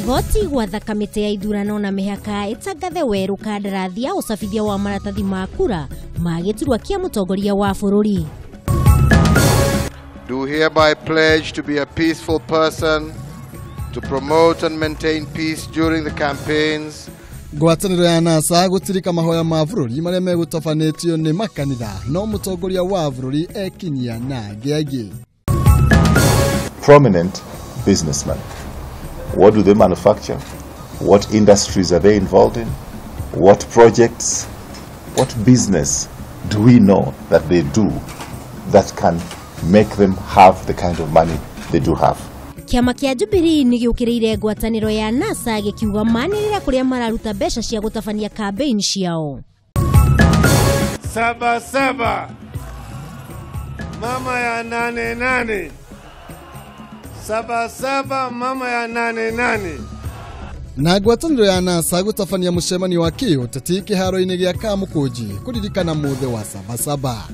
Igoti gwatha kamĩtĩ ya ithurano na mĩhaka ĩtangathe werũ kandarathi ya ũcabithia wa maratathi ma kura ma gĩturwa kĩa mũtongoria wa bũrũri. Do hereby pledge to be a peaceful person, to promote and maintain peace during the campaigns. Ngwatanĩro ya NASA gũtirika mahoya ma bũrũri marĩa megũtabanĩtio nĩ makanitha no mũtongoria wa bũrũri ekinyia na ngĩangĩ. Prominent businessmen. What do they manufacture? What industries are they involved in? What projects? What business do we know that they do that can make them have the kind of money they do have? Kiama kia Jubilee nĩ gĩũkĩrĩire ngwatanĩro ya NASA gĩkiuga manĩrĩra kũrĩa mararuta mbeca cia gũtabania campaign ciao. Saba saba mama ya 88 Saba saba mama ya 88. Na ngwatanĩro ya NASA gũtabania mũcemanio wa kĩũteti kĩharo-inĩ gĩa Kamũkũnji kũririkana mũthĩ wa Saba Saba.